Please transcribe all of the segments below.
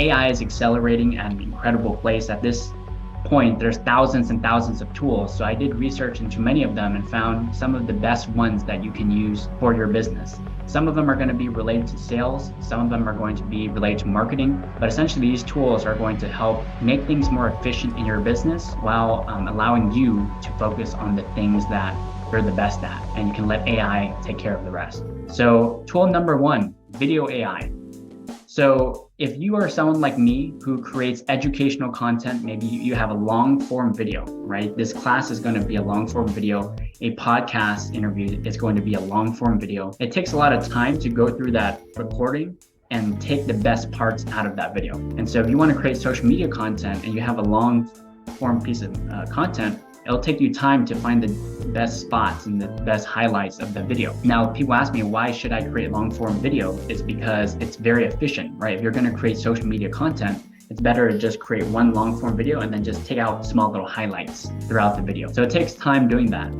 AI is accelerating at an incredible pace. At this point, there's thousands and thousands of tools. So I did research into many of them and found some of the best ones that you can use for your business. Some of them are going to be related to sales. Some of them are going to be related to marketing. But essentially, these tools are going to help make things more efficient in your business while allowing you to focus on the things that you're the best at. And you can let AI take care of the rest. So tool number one, VidyioAi. So if you are someone like me who creates educational content, maybe you have a long form video, right? This class is going to be a long form video. A podcast interview is going to be a long form video. It takes a lot of time to go through that recording and take the best parts out of that video. And so if you want to create social media content and you have a long form piece of content, it'll take you time to find the best spots and the best highlights of the video. Now, people ask me, why should I create long form video? It's because it's very efficient, right? If you're going to create social media content, it's better to just create one long form video and then just take out small little highlights throughout the video. So it takes time doing that.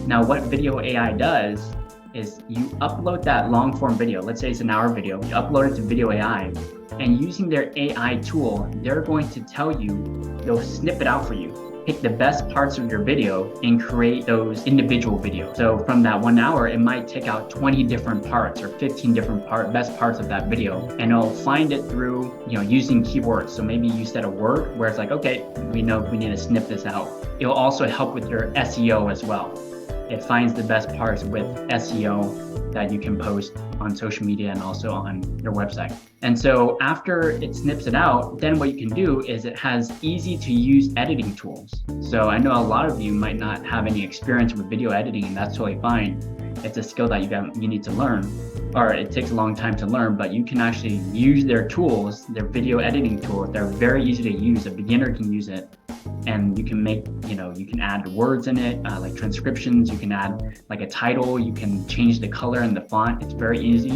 Now, what VidyioAi does is you upload that long form video. Let's say it's an hour video. You upload it to VidyioAi, and using their AI tool, they're going to tell you, they'll snip it out for you. Pick the best parts of your video and create those individual videos. So from that 1 hour, it might take out 20 different parts or 15 different best parts of that video, and it'll find it through, using keywords. So maybe you said a word where it's like, okay, we know we need to snip this out. It'll also help with your SEO as well. It finds the best parts with SEO that you can post on social media and also on your website. And so after it snips it out, then what you can do is it has easy to use editing tools. So I know a lot of you might not have any experience with video editing, and that's totally fine. It's a skill that you need to learn, or it takes a long time to learn, but you can actually use their tools, their video editing tools. They're very easy to use. A beginner can use it. And you can make, you can add words in it, like transcriptions. You can add like a title. You can change the color and the font. It's very easy.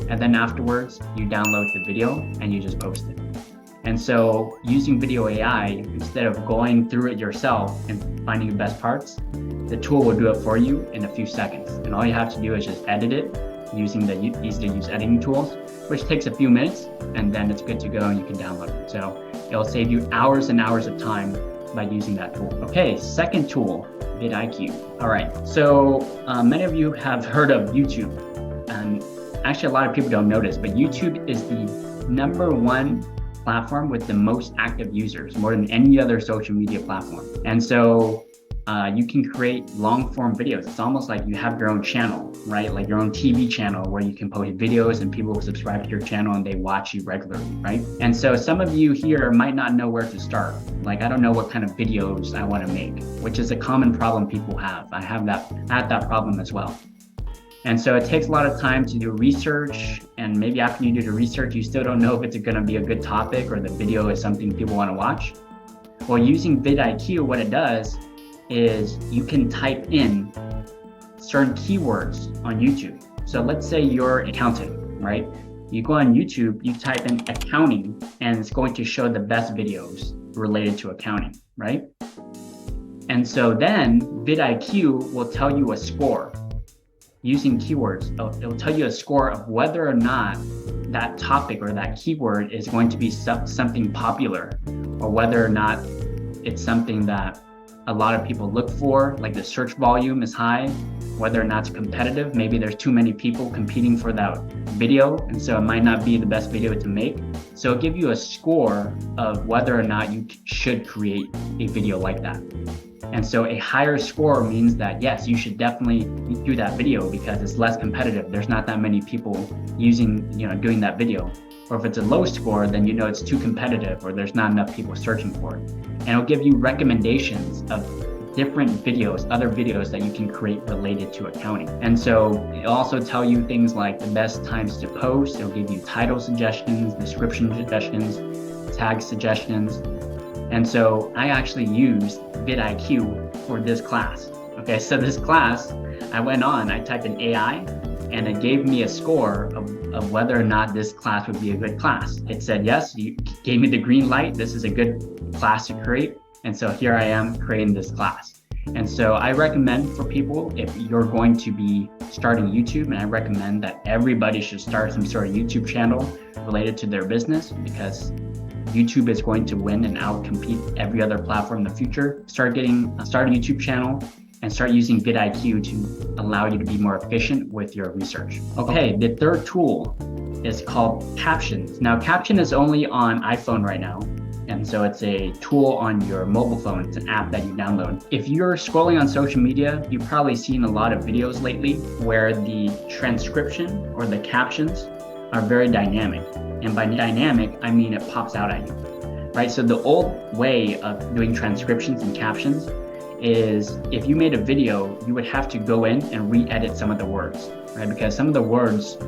And then afterwards, you download the video and you just post it. And so using VidyioAi, instead of going through it yourself and finding the best parts, the tool will do it for you in a few seconds. And all you have to do is just edit it using the easy to use editing tools, which takes a few minutes, and then it's good to go and you can download it. So it'll save you hours and hours of time by using that tool. Okay, second tool, VidIQ. All right, so many of you have heard of YouTube, and actually a lot of people don't know this, but YouTube is the #1 platform with the most active users, more than any other social media platform. And so you can create long form videos. It's almost like you have your own channel, right? Like your own TV channel where you can post videos and people will subscribe to your channel and they watch you regularly, right? And so some of you here might not know where to start. Like, I don't know what kind of videos I want to make, which is a common problem people have. I had that problem as well. And so it takes a lot of time to do research, and maybe after you do the research, you still don't know if it's going to be a good topic or the video is something people want to watch. Well, using VidIQ, what it does is you can type in certain keywords on YouTube. So let's say you're an accountant, right? You go on YouTube, you type in accounting, and it's going to show the best videos related to accounting, right? And so then VidIQ will tell you a score. Using keywords, it'll tell you a score of whether or not that topic or that keyword is going to be something popular, or whether or not it's something that a lot of people look for, like the search volume is high, whether or not it's competitive. Maybe there's too many people competing for that video, and so it might not be the best video to make. So it'll give you a score of whether or not you should create a video like that. And so a higher score means that, yes, you should definitely do that video because it's less competitive. There's not that many people doing that video. Or if it's a low score, then it's too competitive or there's not enough people searching for it. And it'll give you recommendations of different videos, other videos that you can create related to accounting. And so it'll also tell you things like the best times to post. It'll give you title suggestions, description suggestions, tag suggestions. And so I actually used VidIQ for this class. Okay, so this class, I typed in AI, and it gave me a score of whether or not this class would be a good class. It said, yes, you gave me the green light. This is a good class to create. And so here I am creating this class. And so I recommend for people, if you're going to be starting YouTube, and I recommend that everybody should start some sort of YouTube channel related to their business, because YouTube is going to win and outcompete every other platform in the future, start a YouTube channel and start using VidIQ to allow you to be more efficient with your research. Okay, the third tool is called Captions. Now, Caption is only on iPhone right now. And so it's a tool on your mobile phone. It's an app that you download. If you're scrolling on social media, you've probably seen a lot of videos lately where the transcription or the captions are very dynamic. And by dynamic, I mean it pops out at you, right? So the old way of doing transcriptions and captions is if you made a video, you would have to go in and re-edit some of the words, right? Because some of the words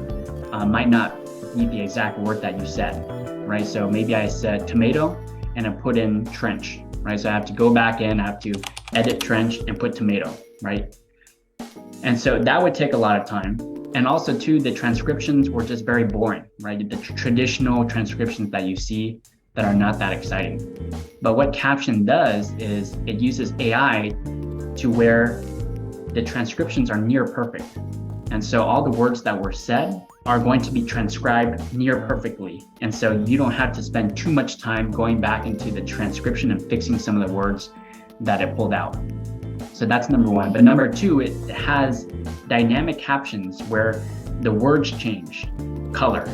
might not be the exact word that you said, right? So maybe I said tomato and I put in trench, right? So I have to go back in, I have to edit trench and put tomato, right? And so that would take a lot of time. And also too, the transcriptions were just very boring, right? The traditional transcriptions that you see that are not that exciting. But what Caption does is it uses AI to where the transcriptions are near perfect. And so all the words that were said are going to be transcribed near perfectly. And so you don't have to spend too much time going back into the transcription and fixing some of the words that it pulled out. So that's number one. But number two, it has dynamic captions where the words change color,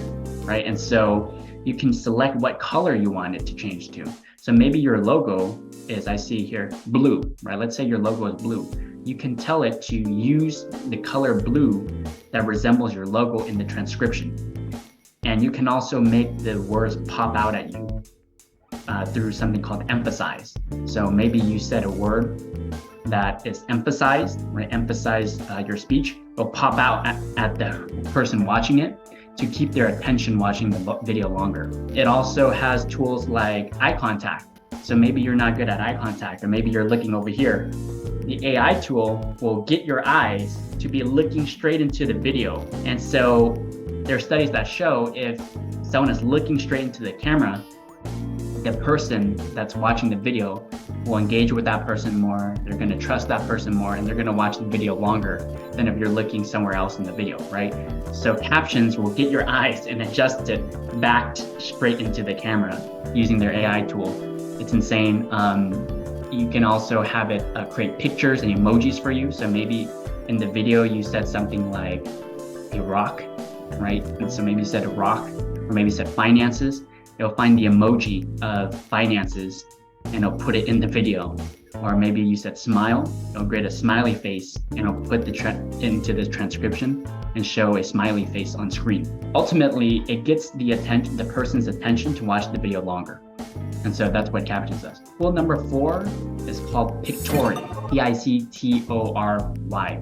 right? And so you can select what color you want it to change to. So maybe your logo is, I see here, blue, right? Let's say your logo is blue. You can tell it to use the color blue that resembles your logo in the transcription. And you can also make the words pop out at you through something called emphasize. So maybe you said a word that is emphasized, right? Emphasize your speech. It'll pop out at the person watching it to keep their attention watching the video longer. It also has tools like eye contact. So maybe you're not good at eye contact, or maybe you're looking over here. The AI tool will get your eyes to be looking straight into the video. And so there are studies that show if someone is looking straight into the camera, the person that's watching the video will engage with that person more, they're gonna trust that person more, and they're gonna watch the video longer than if you're looking somewhere else in the video, right? So Captions will get your eyes and adjust it back straight into the camera using their AI tool. It's insane. You can also have it create pictures and emojis for you. So maybe in the video you said something like a rock, right? And so maybe you said a rock, or maybe you said finances. It'll find the emoji of finances and it'll put it in the video. Or maybe you said smile, it'll create a smiley face and it'll put into the transcription and show a smiley face on screen. Ultimately, it gets the person's attention to watch the video longer. And so that's what Captions does. Tool number 4 is called Pictory, Pictory,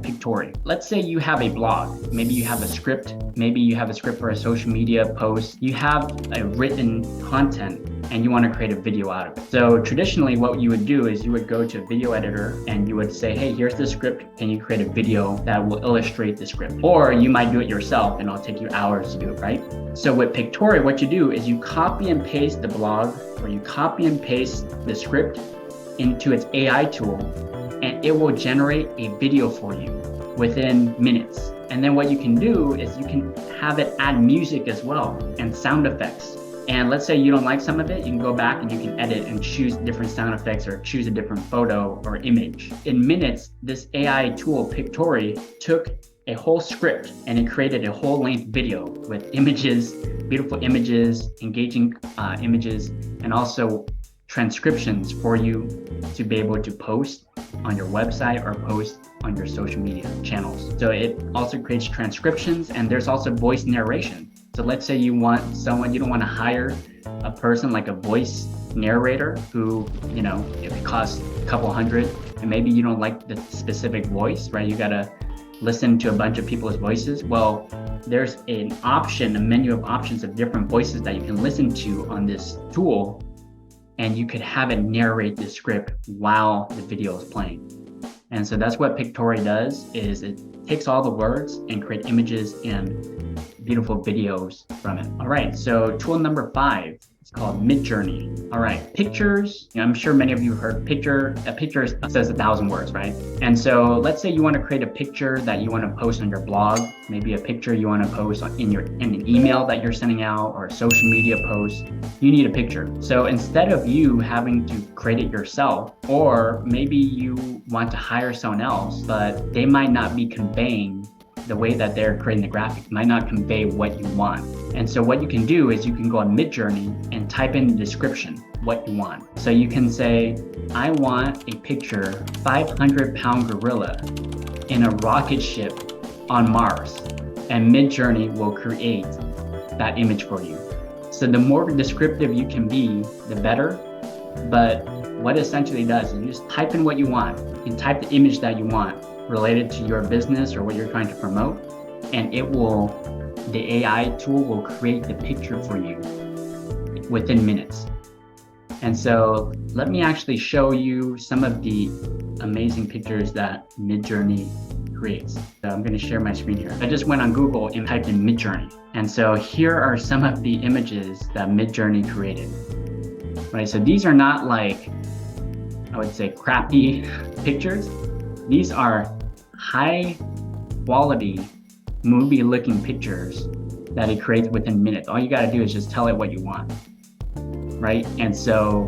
Pictory. Let's say you have a blog, maybe you have a script, maybe you have a script for a social media post, you have a written content and you want to create a video out of it. So traditionally what you would do is you would go to a video editor and you would say, hey, here's the script, can you create a video that will illustrate the script? Or you might do it yourself and it'll take you hours to do it, right? So with Pictory, what you do is you copy and paste the blog, or you copy and paste the script into its AI tool, and it will generate a video for you within minutes. And then what you can do is you can have it add music as well and sound effects. And let's say you don't like some of it, you can go back and you can edit and choose different sound effects or choose a different photo or image. In minutes, this AI tool, Pictory, took a whole script and it created a whole length video with images, beautiful images, engaging images, and also transcriptions for you to be able to post on your website or post on your social media channels. So it also creates transcriptions, and there's also voice narration. So let's say you want someone, you don't want to hire a person like a voice narrator who, you know, if it costs a couple hundred and maybe you don't like the specific voice, right? You gotta listen to a bunch of people's voices. Well, there's an option, a menu of options of different voices that you can listen to on this tool, and you could have it narrate the script while the video is playing. And so that's what Pictory does, is it takes all the words and create images and beautiful videos from it. All right, so tool number 5 It's called MidJourney. All right, pictures. I'm sure many of you heard a picture says 1,000 words, right? And so let's say you want to create a picture that you want to post on your blog, maybe a picture you want to post in an email that you're sending out, or a social media post. You need a picture. So instead of you having to create it yourself, or maybe you want to hire someone else, but they might not be conveying the way that they're creating the graphic, might not convey what you want. And so what you can do is you can go on MidJourney and type in the description what you want. So you can say, I want a picture 500-pound gorilla in a rocket ship on Mars, and MidJourney will create that image for you. So the more descriptive you can be, the better. But what it essentially does is you just type in what you want. You can type the image that you want related to your business or what you're trying to promote, and the AI tool will create the picture for you within minutes. And so let me actually show you some of the amazing pictures that MidJourney creates. So I'm going to share my screen here. I just went on Google and typed in MidJourney. And so here are some of the images that MidJourney created. Right, so these are not like, I would say, crappy pictures. These are high quality movie looking pictures that it creates within minutes. All you got to do is just tell it what you want, right? And so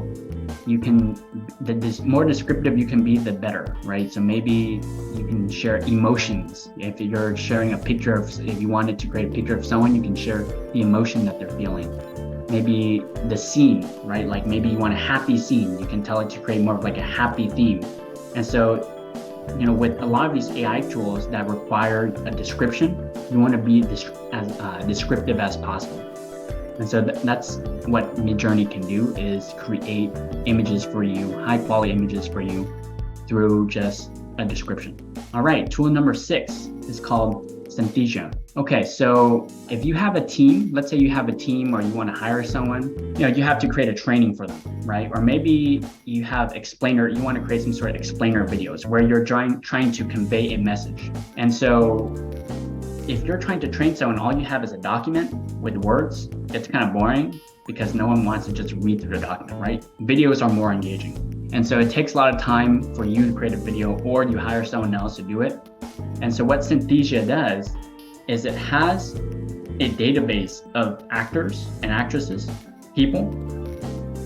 you can, the more descriptive you can be, the better, right? So maybe you can share emotions. If you're sharing a picture of, if you wanted to create a picture of someone, you can share the emotion that they're feeling. Maybe the scene, right? Like maybe you want a happy scene. You can tell it to create more of like a happy theme. And so, you know, with a lot of these AI tools that require a description, you want to be as descriptive as possible. And so that's what MidJourney can do, is create images for you, high quality images for you through just a description. All right, tool number 6 is called Synthesia. Okay, so if you have a team, let's say you have a team or you want to hire someone, you know, you have to create a training for them, right? Or maybe you have you want to create some sort of explainer videos where you're trying to convey a message. And so if you're trying to train someone, all you have is a document with words, it's kind of boring because no one wants to just read through the document, right? Videos are more engaging. And so it takes a lot of time for you to create a video, or you hire someone else to do it. And so what Synthesia does is it has a database of actors and actresses, people,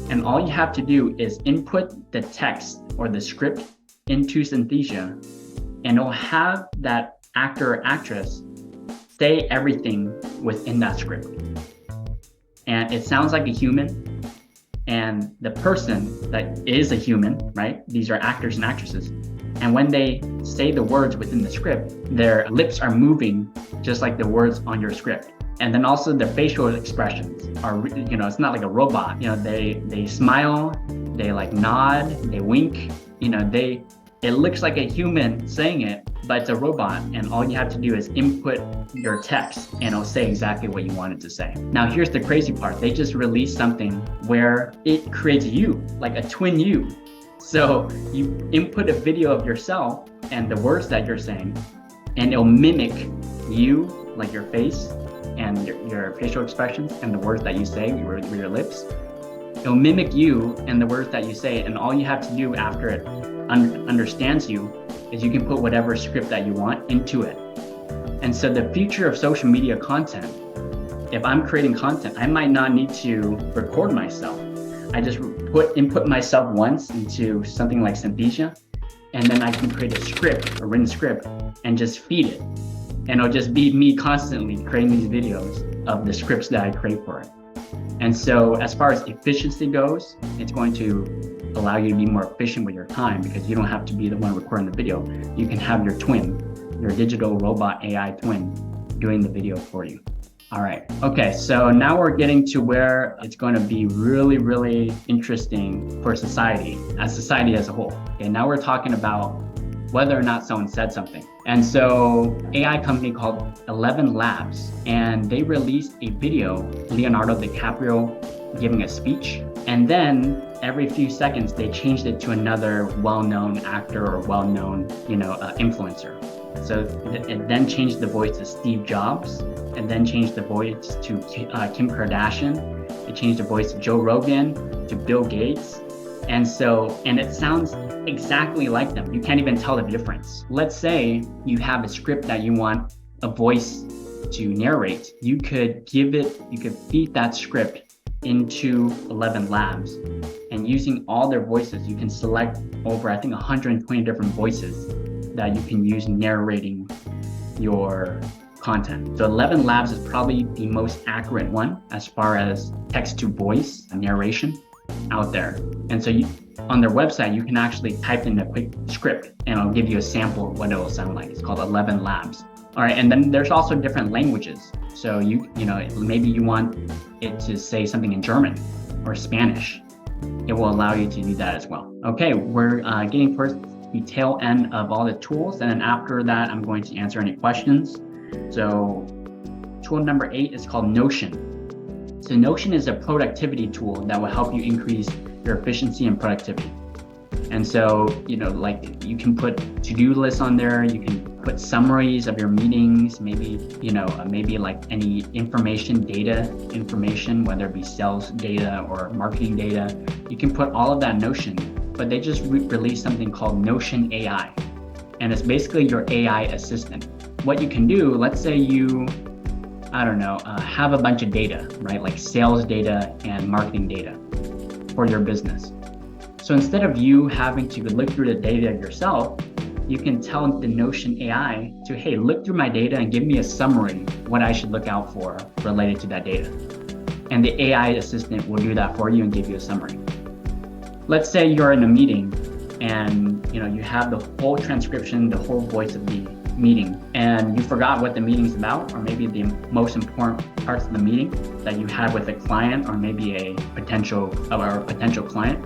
and all you have to do is input the text or the script into Synthesia, and it'll have that actor or actress say everything within that script. And it sounds like a human, and the person that is a human, right? These are actors and actresses. And when they say the words within the script, their lips are moving just like the words on your script. And then also the facial expressions are, you know, it's not like a robot. You know, they smile, they like nod, they wink, you know, it looks like a human saying it, but it's a robot. And all you have to do is input your text and it'll say exactly what you want it to say. Now, here's the crazy part. They just released something where it creates you, like a twin you. So you input a video of yourself and the words that you're saying, and it'll mimic you, like your face and your facial expressions and the words that you say with your lips. It'll mimic you and the words that you say, and all you have to do after it understands you is you can put whatever script that you want into it. And so the future of social media content, if I'm creating content, I might not need to record myself. I just input myself once into something like Synthesia, and then I can create a script, a written script, and just feed it. And it'll just be me constantly creating these videos of the scripts that I create for it. And so as far as efficiency goes, it's going to allow you to be more efficient with your time because you don't have to be the one recording the video. You can have your twin, your digital robot AI twin, doing the video for you. All right. Okay. So now we're getting to where it's going to be really, really interesting for society as a whole. Okay. Now we're talking about whether or not someone said something. And so AI company called 11 Labs, and they released a video, Leonardo DiCaprio giving a speech. And then every few seconds, they changed it to another well-known actor or well-known, influencer. So it then changed the voice to Steve Jobs, and then changed the voice to Kim Kardashian. It changed the voice to Joe Rogan, to Bill Gates. And it sounds exactly like them. You can't even tell the difference. Let's say you have a script that you want a voice to narrate. You could feed that script into 11 labs, and using all their voices, you can select over, I think, 120 different voices that you can use narrating your content. So 11 labs is probably the most accurate one as far as text to voice narration out there. And so on their website, you can actually type in a quick script and it'll give you a sample of what it will sound like. It's called 11 labs. All right, and then there's also different languages. So maybe you want it to say something in German or Spanish. It will allow you to do that as well. Okay, we're getting towards the tail end of all the tools, and then after that, I'm going to answer any questions. So tool number 8 is called Notion. So Notion is a productivity tool that will help you increase your efficiency and productivity. And so, like you can put to-do lists on there, you can put summaries of your meetings, maybe like any data information, whether it be sales data or marketing data. You can put all of that in Notion, but they just released something called NotionAi. And it's basically your AI assistant. What you can do, let's say you, have a bunch of data, right? Like sales data and marketing data for your business. So instead of you having to look through the data yourself, you can tell the NotionAi to, hey, look through my data and give me a summary, what I should look out for related to that data. And the AI assistant will do that for you and give you a summary. Let's say you're in a meeting and you have the whole transcription, the whole voice of the meeting, and you forgot what the meeting's about, or maybe the most important parts of the meeting that you had with a client, or maybe a potential client.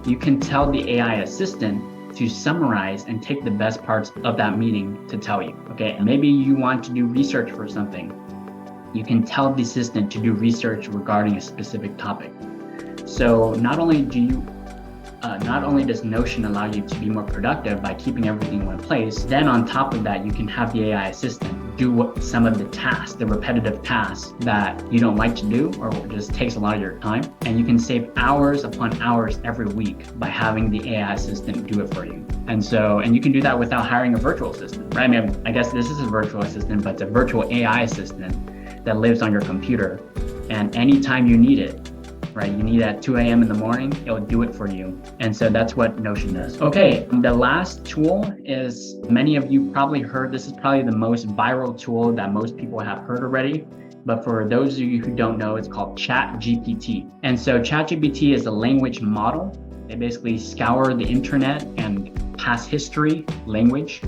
You can tell the AI assistant to summarize and take the best parts of that meeting to tell you. Okay, maybe you want to do research for something. You can tell the assistant to do research regarding a specific topic. So not only does Notion allow you to be more productive by keeping everything in one place, then on top of that, you can have the AI assistant do some of the tasks, the repetitive tasks that you don't like to do or just takes a lot of your time. And you can save hours upon hours every week by having the AI assistant do it for you. And you can do that without hiring a virtual assistant, right? I mean, I guess this is a virtual assistant, but it's a virtual AI assistant that lives on your computer. And anytime you need it, right? You need it at 2 a.m. in the morning, it'll do it for you. And so that's what Notion does. Okay, the last tool is, many of you probably heard, this is probably the most viral tool that most people have heard already. But for those of you who don't know, it's called ChatGPT. And so ChatGPT is a language model. They basically scour the internet and past history, language,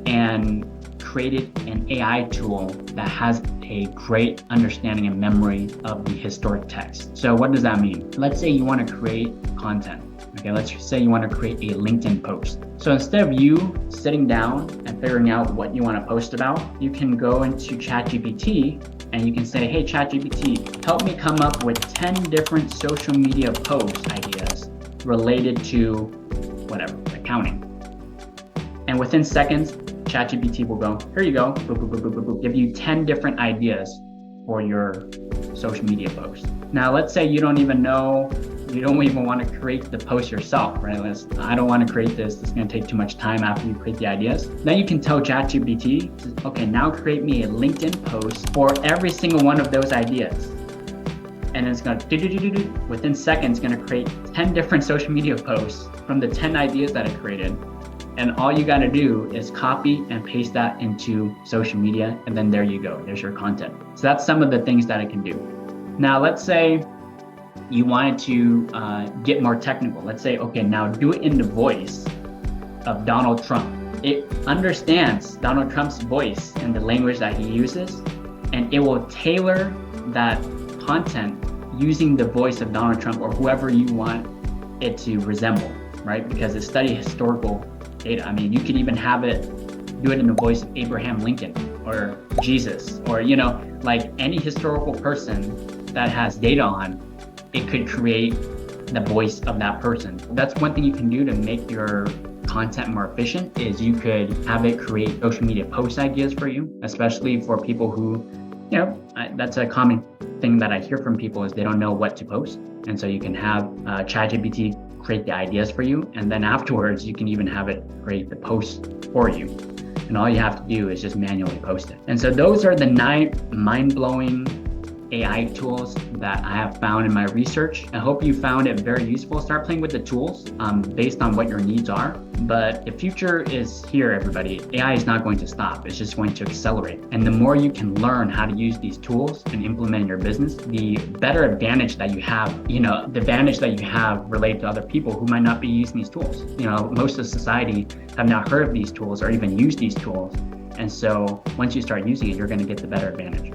and created an AI tool that has a great understanding and memory of the historic text. So what does that mean? Let's say you want to create content. Okay, let's say you want to create a LinkedIn post. So instead of you sitting down and figuring out what you want to post about, you can go into ChatGPT and you can say, hey, ChatGPT, help me come up with 10 different social media post ideas related to whatever, accounting. And within seconds, ChatGPT will go, here you go, boop, boop, boop, boop, boop, boop, give you 10 different ideas for your social media post. Now, let's say you don't even want to create the post yourself, right? I don't want to create this. It's going to take too much time after you create the ideas. Then you can tell ChatGPT, okay, now create me a LinkedIn post for every single one of those ideas. And it's going to, within seconds, going to create 10 different social media posts from the 10 ideas that it created. And all you got to do is copy and paste that into social media. And then there you go. There's your content. So that's some of the things that it can do. Now, let's say you wanted to get more technical. Let's say, okay, now do it in the voice of Donald Trump. It understands Donald Trump's voice and the language that he uses, and it will tailor that content using the voice of Donald Trump or whoever you want it to resemble, right? Because it studies historical data. I mean, you could even have it do it in the voice of Abraham Lincoln or Jesus, or like any historical person that has data on, it could create the voice of that person. That's one thing you can do to make your content more efficient is you could have it create social media post ideas for you, especially for people who, that's a common thing that I hear from people is they don't know what to post. And so you can have ChatGPT create the ideas for you. And then afterwards, you can even have it create the post for you. And all you have to do is just manually post it. And so those are the 9 mind-blowing AI tools that I have found in my research. I hope you found it very useful. Start playing with the tools based on what your needs are. But the future is here, everybody. AI is not going to stop. It's just going to accelerate. And the more you can learn how to use these tools and implement in your business, the better advantage that you have, the advantage that you have related to other people who might not be using these tools. Most of society have not heard of these tools or even used these tools. And so once you start using it, you're going to get the better advantage.